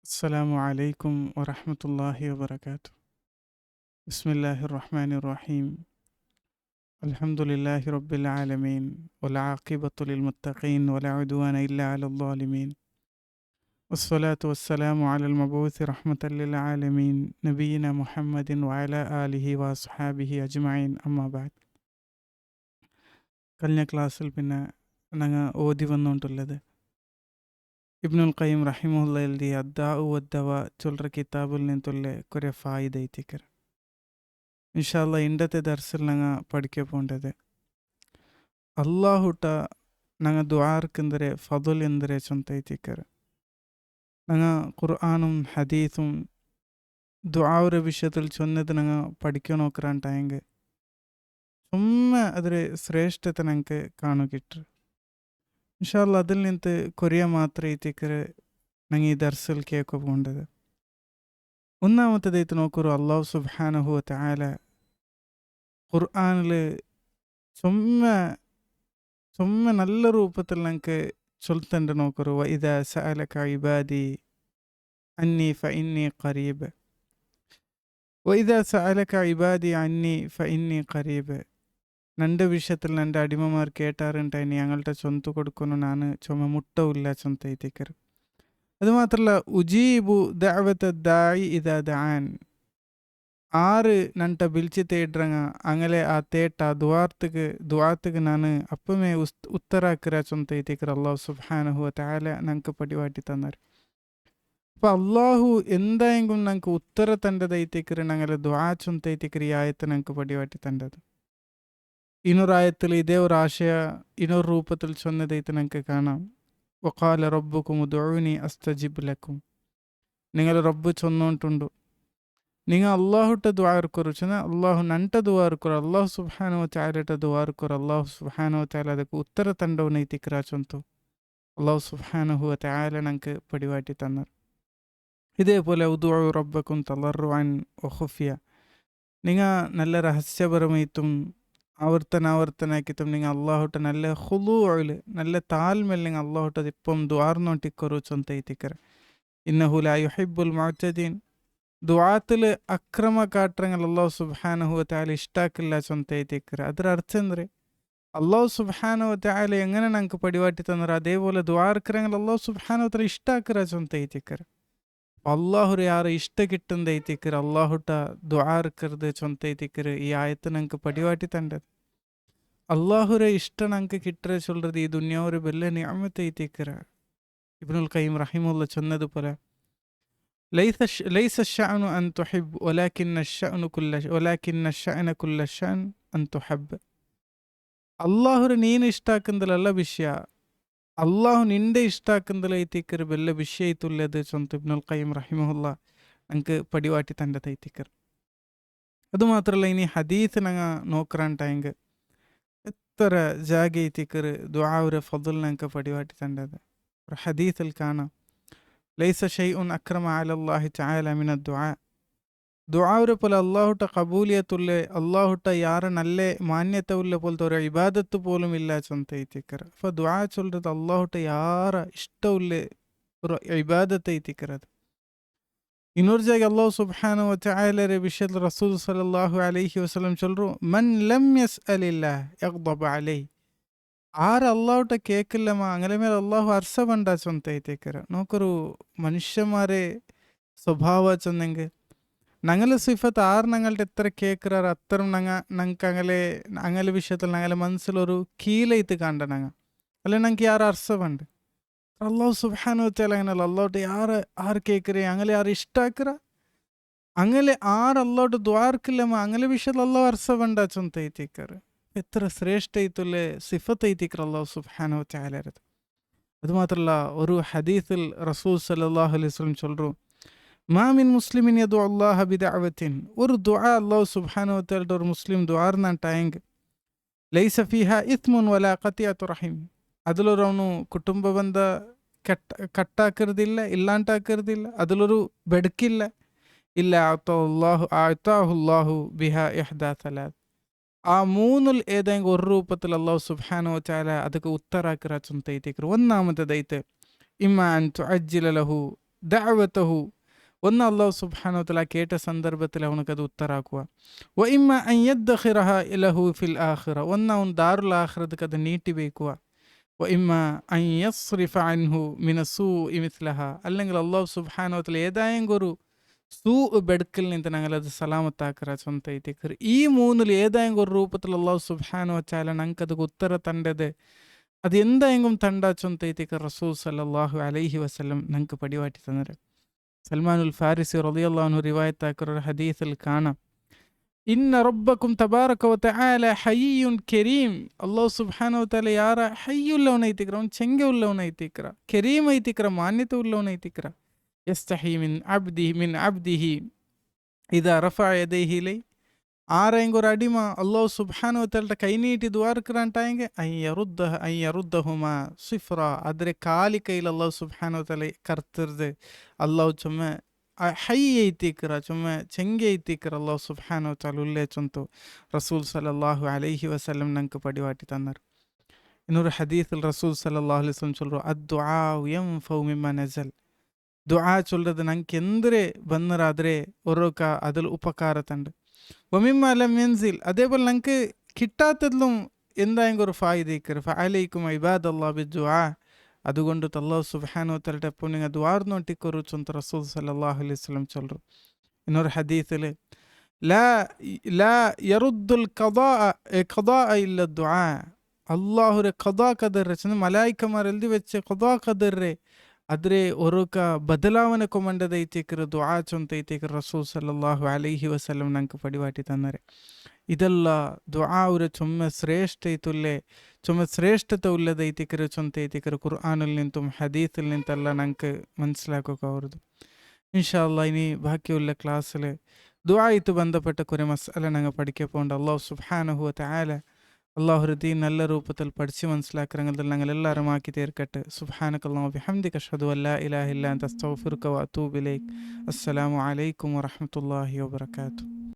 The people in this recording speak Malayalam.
السلام عليكم ورحمة الله وبركاته. بسم الله الرحمن الرحيم. الحمد لله رب العالمين والعاقبة للمتقين ولا عدوان إلا على الظالمين والصلاة والسلام على المبعوث رحمة للعالمين نبينا محمد وعلى آله وأصحابه أجمعين أما بعد. കഴിഞ്ഞ ക്ലാസ്സിൽ പിന്നെ ഞങ്ങൾ ഓതി വന്നുകൊണ്ടുള്ളത് ഇബ്നുൽ ഖയ്യിം റഹിമഹുല്ല എഴുതിയ അദ്ദാഉ വദ്ദവ ചൊല്ലറ കിതാബിൽ നിന്നുള്ള കുറേ ഫായിദ ಐತಿಕರ. ಇನ್ಶಾಲ್ಲ ಇಂಡತೆ ದರ್ಸಲ್ ನಂಗೆ ಪಡಿಕೆ ಪೋಂಡದೆ ಅಲ್ಲಾಹುಟ ನಂಗೆ ದುಆರ್ಕೆಂದರೆ ಫದುಲ್ ಎಂದರೆ ಚೊಂತ ಐತಿಕರ. ನಂಗೆ ഖുർആനും ഹദീസും ദുആയുടെ വിഷയത്തിൽ ചൊന്നത് ഞങ്ങൾ പഠിക്കാൻ നോക്കറാണ്ടായെങ്കിൽ ചുമ്മാ അതിൽ ശ്രേഷ്ഠತೆ ഞങ്ങൾക്ക് കാണുകിട്ടു. ഇൻഷാല്ല അതിൽ നിന്ത് കൊറിയ മാത്രം ಐತಿಕರ ನಂಗೆ ಈ ದರ್ಸಲ್ ಕೇಳ್ಕೊ പോണ്ടത്. ഒന്നാമത്തേതായിട്ട് നോക്കൂ, അല്ലാഹു സുബ്ഹാനഹു വ തആല ഖുർആനിൽ ചുമ്മാ നല്ല രൂപത്തിൽ ഞങ്ങൾക്ക് ചൊല്ലുന്നുണ്ട്. നോക്കൂ, വഇദാ സഅലക ഇബാദി അന്നി ഫഇന്നി ഖരീബ്, വഇദാ സഅലക ഇബാദി അന്നി ഫഇന്നി ഖരീബ്. എൻ്റെ വിഷയത്തിൽ എൻ്റെ അടിമമാർ കേട്ടാറുണ്ടായി ഞങ്ങളുടെ ചൊന്തു കൊടുക്കുന്നു, ഞാൻ ചുമ മുട്ടവില്ല ചൊന്ത ಐತಿಕರ. അതുമാത്രമല്ല, ഉജീബു ദഅവത ദാഇ ഇദാ ദഅാൻ. ആറ് നണ്ട പിലിച്ച് തേടുറങ്ങ അങ്ങനെ ആ തേട്ട ದುಆತಕ್ಕೆ ನಾನು ಅಪ್ಪಮೇ ಉತ್ತರಾಕಿರ ಚೊಂತ ಐತಿಕರ ಅಲ್ಲಾಹು സുബ്ഹാനഹു വ തആല ഞങ്ങൾക്ക് പടിവാട്ടി തന്നാറ്. അപ്പോൾ അള്ളാഹു എന്തായെങ്കിലും ഞങ്ങൾക്ക് ഉത്തര തണ്ടത് ಐತಿಕರ ഞങ്ങളെ ದುആ ചൊന്ത ಐತಿಕರ ഈ ആയത്ത് ഞങ്ങൾക്ക് പടിവാട്ടി തണ്ടത്. ಇನ್ನೊರು ಆಯത്തിൽ ಇದೇ ഒരു ആശയ ಇನ್ನೊരു ರೂಪത്തിൽ ചൊന്നതായിട്ട് ഞങ്ങൾക്ക് കാണാം. വഖാല റബ്ബുക്കും ഉദ്ഉനി അസ്തജിബ് ലക്കും. നിങ്ങൾ റബ്ബ് ചൊന്നോണ്ടുണ്ടു, നിങ്ങൾ അള്ളാഹുട്ട ದುആർക്കൊരു ചെന്ന അള്ളാഹു നണ്ട ದುആർക്കൊരു അള്ളാഹു സുബ്ഹാനഹു വ തആലಟ ದುആർക്കൊരു അള്ളാഹു സുബ്ഹാനഹു വ തആല ಅದಕ್ಕೆ ಉತ್ತರ ತಂಡವನ್ನ ಐತಿಕರ ಚೊಂತು അള്ളാഹു സുബ്ഹാനഹു വ തആല ഞങ്ങൾക്ക് പടിവാട്ടി തന്നാർ. ഇതേപോലെ ഉദ്ഉ റബ്ബക്കും തളറുഅൻ വ ഖുഫിയ. നിങ്ങൾ നല്ല രഹസ്യപരമായിട്ടും ആവർത്തനാക്കിയിട്ടും നിങ്ങൾ അള്ളാഹുട്ട നല്ല ഖുളൂഅൽ നല്ല താൽമേൽ നിങ്ങൾ അള്ളാഹുട്ട ഇപ്പം ದುആർನೋಟಿಕ್ಕರು ಚೊಂತ ಐತಿಕರ. ഇന്നഹു ലാ യുഹിബ്ബുൽ മുഅ്തദീൻ. ದುആത്തിൽ അക്രമ കാട്ടങ്ങൾ അള്ളാഹു സുബ്ഹാനഹു വ തആല ഇഷ്ടാക്കില്ല ചൊಂತ ಐತಿಕರ. ಅದರ ಅರ್ಥ ಅಂದರೆ അള്ളാഹു സുബ്ഹാനഹു വ തആല എങ്ങനെ ഞങ്ങൾക്ക് പടിവാട്ടി തന്നറ അതേപോലെ ದುആർക്കരങ്ങൾ അള്ളാഹു സുബ്ഹാനഹു വ തആല ഇഷ്ടാക്കിರ ಚೊಂತ ಐತಿಕರ. അള്ളാഹുರು ಯಾರು ಇಷ್ಟ ಕಿಟ್ಟಂದು ಐತಿಕರ ಅಲ್ಲಾಹುಟ ದುಆರ್ಕರ್ದು ಚೊಂತ ಐತಿಕರ ಈ ಆಯತ್ತು ನಂಗೆ ಪಡಿವಾಟಿ ತಂಡದು. ಅಲ್ಲಾಹುರೇ ಇಷ್ಟ ನಂಗೆ ಕಿಟ್ಟರೆ ಚೊಲ್றது ಈ ದುನಿಯಾವ್ರ ಬೆಲ್ಲ ನಿಅಮತ್ ಐತಿಕರ. ಇಬ್ನುಲ್ ഖയ്യിം റഹിമഹുല്ല ചൊന്നത് പോലെ ലൈസ الشأن أن تحب ولكن الشأن كل الشأن أن تحب. അള്ളാഹുರು ನೀನು ಇಷ್ಟಾಕಂದಲಲ್ಲ ವಿಷಯ, അള്ളാഹു നിന്റെ ഇഷ്ടാക്കുന്നതിൽ ಐತಿಕರ ಬೆಲ್ಲ ವಿಷಯ ಐತುಲ್ಲದು ಚೊಂತ ಇಬ್ನುಲ್ ഖയ്യിം റഹിമഹുല്ല ഞങ്ങൾക്ക് പടിവാട്ടി തണ്ടത് ಐತಿಕರ. അതുമാത്രമല്ല, ഇനി ഹദീസ് ഞങ്ങൾ നോക്കറാണ്ടായെങ്കിൽ എത്ര ജാഗ ಐತಿಕರ ದುആയുടെ ഫضൽ ഞങ്ങൾക്ക് പടിവാട്ടി തണ്ടത്. ഒരു ഹദീസിൽ കാണാം, ലൈസ ഷൈഉൻ അക്രമ അലല്ലാഹി തആല മിന ദുആ. ದುಆയുടെ പോലെ അള്ളാഹുട്ട കബൂലിയത്തുള്ള അള്ളാഹുട്ട ಯಾರ നല്ല മാന്യത ഉള്ള പോലത്തെ ഒരു ഇബാദത്ത് പോലും ഇല്ല ചൊന്ത ಐತಿಕರ. അപ്പോൾ ದುആ ചൊല്றது അള്ളാഹുട്ട ಯಾರ ഇഷ്ടമുള്ള ഒരു ഇബാദത്ത് ಐತಿಕರ. അത് ಇನ್ನೊരു ಜಾಗ ಅಲ್ಲಾಹು ಸುಬ್ಹಾನಹು വ തആലയുടെ വിഷയത്തിൽ റസൂൽ സല്ലല്ലാഹു അലൈഹി വസല്ലം ചൊല്ലു, മൻ ലം യസ്അലില്ലാഹ് യഗ്ദബ അലൈഹി. ആര് അള്ളാഹുട്ട കേൾക്കില്ലമ്മ അങ്ങനെ ಮೇಲೆ അള്ളാഹു അർസ പണ്ട ചൊന്ത ಐತಿಕರ. നോക്കൊരു മനുഷ്യന്മാരെ സ്വഭാവ ചൊന്നെങ്കിൽ ഞങ്ങളെ സിഫത്ത് ആറ് ഞങ്ങളുടെ എത്ര കേൾക്കാർ അത്തരം ഞങ്ങളെ വിഷയത്തിൽ ഞങ്ങളെ മനസ്സിലൊരു കീലൈത്ത് കണ്ട ഞങ്ങൾ അല്ലെ ഞങ്ങൾക്ക് ಯಾರು ಅರ್ಸ ಬಂಡ. അള്ളാഹു സുബ്ഹാനഹു വ തആല അങ്ങനല്ല, അള്ളാഹുട്ട് ആറ് കേൾക്കറേ അങ്ങനെ ಯಾರು ಇಷ್ಟ ಆಕ್ರ അങ്ങനെ ആറ് അള്ളാഹുട്ട് ദ്വാർക്കില്ലമ്മ അങ്ങനെ വിഷയത്തിൽ അള്ളാഹു അർസ ಬಂಡ ಚೊಂತ ಐತಿಕರ. എത്ര ശ്രേഷ്ഠ ಐತುಲ್ಲೆ സിഫത്ത് ಐತಿಕರ അള്ളാഹു സുബ്ഹാനഹു വ തആലರದು. അതുമാത്രമല്ല, ഒരു ഹദീസിൽ റസൂൽ സല്ലല്ലാഹു അലൈഹി വസല്ലം ചൊല്ലു, മാമിൻ മുസ്ലിമിൻ യദു അല്ലാഹ ബിദഅവത്തിൻ. ഒരു ദുആ അല്ലാഹു സുബ്ഹാനഹു വ തആല ഒരു മുസ്ലിം ദ്വാർനട്ടായെങ്കിൽ ലൈസ ഫീഹാ ഇത്മുൻ വലാ ഖതിഅതു റഹിം. അതിലൊരു ಅವನು ಕುಟುಂಬ ಬಂಧ ಕಟ್ಟಾಕಿರೋದಿಲ್ಲ, ಇಲ್ಲಾಂಟಾಕಿರೋದಿಲ್ಲ, അതിലൊരു ಬೆಡಕಿಲ್ಲ. ಇಲ್ಲ അഅതാഹുല്ലാഹു ബിഹാ ഇഹ്ദാ സലാത്ത്. ആ മൂന്നിൽ ഏതെങ്കിലും ഒരു രൂപത്തിൽ അല്ലാഹു സുബ്ഹാനഹു വ തആല ಅದಕ್ಕೆ ಉತ್ತರ ಹಾಕಿರ ಚೊಂತ ಐತಿಕರ. ഒന്നാമത്തേದೈತೆ ഇമ്മ അൻ തുഅജ്ജില ലഹു ദഅവതഹു, ഒന്ന് അള്ളാഹു സുബ്ഹാനഹു വതആല കേട്ട സന്ദർഭത്തിൽ അവനക്കത് ഉത്തരാക്കുക. വ ഇമ്മ അൻ യദ്ഖിറഹ ലഹു ഫിൽ ആഖിറ, ഒന്ന് അവൻ ദാറുൽ ആഖിറതക്ക് അത് നീട്ടിവെക്കുക. വ ഇമ്മ അൻ യസ്റിഫ അൻഹു മിന സൂഇ മിസ്ലഹ, അല്ലെങ്കിൽ അള്ളാഹു സുബ്ഹാനഹു വതആല ഏതായെങ്കിലും ഒരു സൂ ബെടുക്കൽ നിಂತ ഞങ്ങളത് സലാമത്താക്കറ ಸ್ವಂತ ಐತಿಕರ್. ಈ ಮೂന്നിൽ ഏതായെങ്കിലും ഒരു രൂപത്തിൽ അള്ളാഹു സുബ്ഹാനഹു വതആല ഞങ്ങൾക്കത് ഉത്തര തണ്ടത് അത് എന്തായെങ്കിലും തണ്ട ಸ್ವಂತ ಐತಿಕರ್ റസൂൽ സല്ലല്ലാഹു അലൈഹി വസല്ലം ഞങ്ങൾക്ക് പടിവാട്ടി തന്നര്. സൽമാനുൽ ഫാരിസി റളിയല്ലാഹു അൻഹു റിവായത്താക്കുന്ന ഒരു ഹദീസിൽ കാണാം, ഇന്ന റബ്ബക്കും തബാറക വതആല ഹയ്യുൻ കരീം, അല്ലാഹു സുബ്ഹാനഹു വതആല ಯಾರ ಹಯ್ಯುಲ್ಲವನ ಐತಿಕ್ರ, ಅವನು ಚೆಂಗೆ ಉಳ್ಳವನ ಐತಿಕ್ರ, ಕರೀಮ್ ಐತಿಕ್ರ, ಮಾನ್ಯತೆ ಉಳ್ಳವನ ಐತಿಕ್ರ. ಯಸ್ತಹಿ ಮಿನ್ ಅಬ್ದಿಹಿ ಇದಾ ರಫಅ ಯದೈಹಿ ಇಲೈ, ആരെങ്കിലും ഒരു അടിമ അള്ളാഹു സുബ്ഹാനഹു വതആലയുടെ കൈനീട്ടി ദ്വാരക്കറാണ്ടായെങ്കിൽ അയ്യറുദ്ദഹുമാ സിഫ്ര, അതിരെ കാലി കയ്യിൽ അള്ളാഹു സുബ്ഹാനഹു വതആല കർത്തിർത് അള്ളാഹു ചുമ്മ ಹೈ ಐತಿಕ್ರ, ಚೊಮ್ಮೆ ಚೆಂಗೆ ಐತಿಕ್ರ ಅಲ್ಲಾಹು ಸುಬ್ಹಾನಹು ವತಆಲ ಉಲ್ಲೆ ಚೊಂತು റസൂൽ സല്ലല്ലാഹു അലൈഹി വസല്ലം ഞങ്ങൾക്ക് പടിവാട്ടി തന്നർ. ಇನ್ನೊಂದು ಹದೀಸಿಲ್ റസൂൽ സല്ലല്ലാഹു അലൈഹി വസല്ലം ചൊല്ലರು, ಅದ್ದುಆ ಯಂಫഉ ಮಿಮ್ಮಾ ನಜಲ್, ದುಆ ಚೊಲ್ಲದು ನಂಗೆ ಎಂದರೆ ಬಂದರಾದರೆ ಒರೋಕ അതിൽ ಉಪಕಾರ ತಂಡು. വമിമ്മ ലം യൻസിൽ, അതേപോലെ ഞങ്ങൾക്ക് കിട്ടാത്തതിലും എന്തായെങ്കിലും ഒരു ഫായിദ ഇക്കർ. ഫഅലൈക്കും ഇബാദല്ലാഹി ബിദ്ദുആ, അതുകൊണ്ട് അല്ലാഹു സുബ്ഹാനഹു വതആലയുടെ ഒപ്പം നിങ്ങൾ ദ്വാർന്നോട്ടിക്കൊരു ചൊന്ത റസൂൽ സല്ലല്ലാഹു അലൈഹി വസല്ലം ചൊല്ലರು. ಇನ್ನೊಂದು ഹദീസിൽ ലാ യറുദ്ദുൽ ഖദാഅ ഇല്ല ദുആ, അല്ലാഹുരെ ഖദാ ഖദർ ചെന്ന് മലായിക്കമാർ എഴുതി വെച്ച് ഖദാ ഖദർരെ ಆದರೆ ಒರೋಕ ಬದಲಾವಣೆ ಕೊಮಂಡದೈತಿಕರ ದುಆ ಚೊಂತೈತಿಕರ റസൂൽ സല്ലല്ലാഹു അലൈഹി വസല്ലം ഞങ്ങൾക്ക് പടിവാട്ടി തന്നരെ. ಇದೆಲ್ಲ ದುಆ ಅವರ ಚೊಮ್ಮೆ ಶ್ರೇಷ್ಠ ಐತುಲ್ಲೆ, ಚೊಮ್ಮೆ ಶ್ರೇಷ್ಠತೆ ಉಳ್ಳದೈತಿಕರ ಚೊಂತೈತಿಕರ ഖുർആനിൽ നിന്നും ഹദീസിൽ നിന്നെല്ലാം ഞങ്ങൾക്ക് മനസ്സിലാക്കുക അവരದು. ഇൻഷാ അല്ലാഹ് ഇനി ബാക്കിയുള്ള ക്ലാസ്സിൽ ദുആയിട്ട് ബന്ധപ്പെട്ട കുറേ മസ്അല ഞങ്ങൾ പഠിക്കാൻ പോകുന്നുണ്ട്. അല്ലാഹു സുബ്ഹാനഹു വതആല അള്ളാഹുര ദീൻ നല്ല രൂപത്തിൽ പഠിച്ച് മനസ്സിലാക്കുന്നതിൽ ഞങ്ങൾ എല്ലാവരും ആക്കി തീർക്കട്ടെ. സുബ്ഹാനകല്ലാഹു വബിഹംദിക അഷ്ഹദു അല്ലാ ഇലാഹ ഇല്ലാ അൻത അസ്തഗ്ഫിറുക വഅതൂബു ഇലൈക്. അസ്സലാമു അലൈക്കും വറഹ്മത്തുള്ളാഹി വബറകാതുഹു.